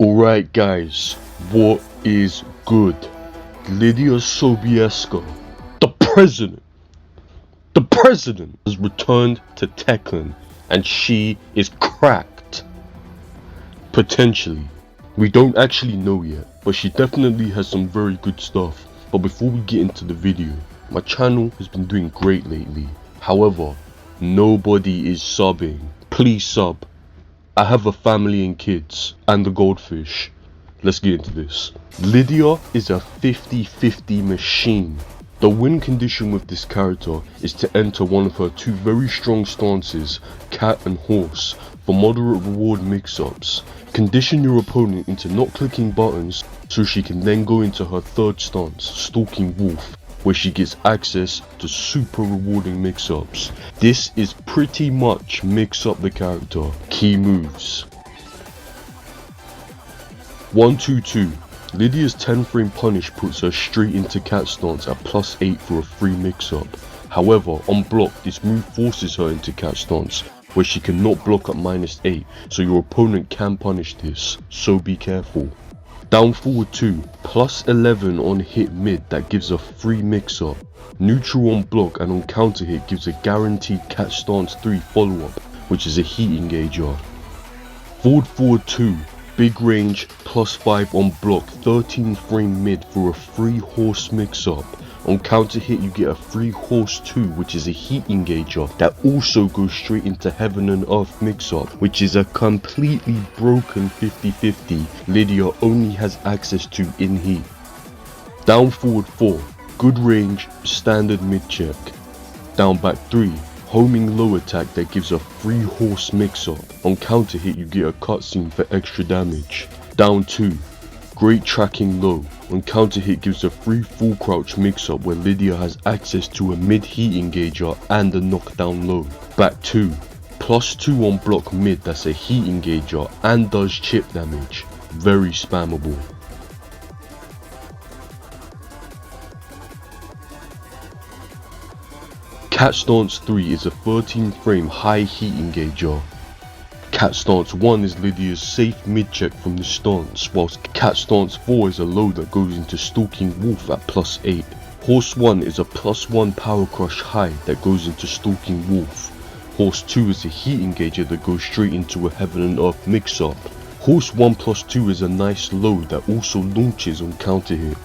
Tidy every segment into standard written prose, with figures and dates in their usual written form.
Alright guys, what is good? Lidia Sobieska, the president has returned to Tekken and she is cracked. Potentially. We don't actually know yet, but she definitely has some very good stuff. But before we get into the video, my channel has been doing great lately. However, nobody is subbing. Please sub. I have a family and kids, and the goldfish. Let's get into this. Lidia is a 50-50 machine. The win condition with this character is to enter one of her two very strong stances, cat and horse, for moderate reward mix-ups. Condition your opponent into not clicking buttons so she can then go into her third stance, stalking wolf, where she gets access to super rewarding mix-ups. This is pretty much mix up the character. Key moves. 1-2-2. Lidia's 10 frame punish puts her straight into cat stance at +8 for a free mix-up. However, on block, this move forces her into cat stance, where she cannot block at -8, so your opponent can punish this, so be careful. Down forward 2, +11 on hit mid that gives a free mix-up. Neutral on block and on counter hit gives a guaranteed cat stance 3 follow-up, which is a heat engager. Forward 2, big range, +5 on block, 13 frame mid for a free horse mix-up. On counter hit you get a free horse 2, which is a heat engager that also goes straight into heaven and earth mix-up, which is a completely broken 50-50 Lidia only has access to in heat. Down forward 4, good range, standard mid check. Down back 3, homing low attack that gives a free horse mix-up. On counter hit you get a cutscene for extra damage. Down 2, great tracking low. On counter hit gives a free full crouch mix-up where Lidia has access to a mid heat engager and a knockdown low. Back 2, +2 on block mid that's a heat engager and does chip damage. Very spammable. Cat Stance 3 is a 13 frame high heat engager. Cat Stance 1 is Lidia's safe mid check from the stance, whilst Cat Stance 4 is a low that goes into stalking wolf at +8. Horse 1 is a +1 power crush high that goes into stalking wolf. Horse 2 is a heat engager that goes straight into a heaven and earth mix up. Horse 1 +2 is a nice low that also launches on counter hit.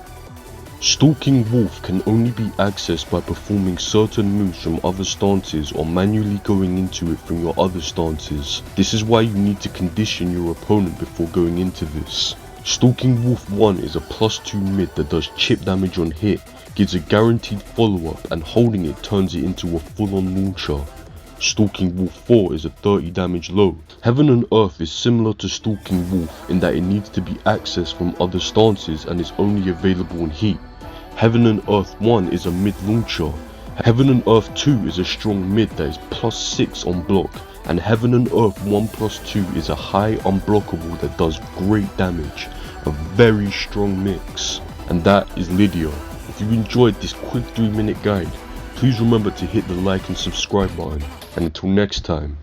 Stalking Wolf can only be accessed by performing certain moves from other stances or manually going into it from your other stances. This is why you need to condition your opponent before going into this. Stalking Wolf 1 is a +2 mid that does chip damage on hit, gives a guaranteed follow-up and holding it turns it into a full-on launcher. Stalking Wolf 4 is a 30 damage low. Heaven and Earth is similar to Stalking Wolf in that it needs to be accessed from other stances and is only available in heat. Heaven and Earth 1 is a mid launcher. Heaven and Earth 2 is a strong mid that is +6 on block, and Heaven and Earth 1 +2 is a high unblockable that does great damage. A very strong mix. And that is Lidia. If you enjoyed this quick 3-minute guide, please remember to hit the like and subscribe button, and until next time,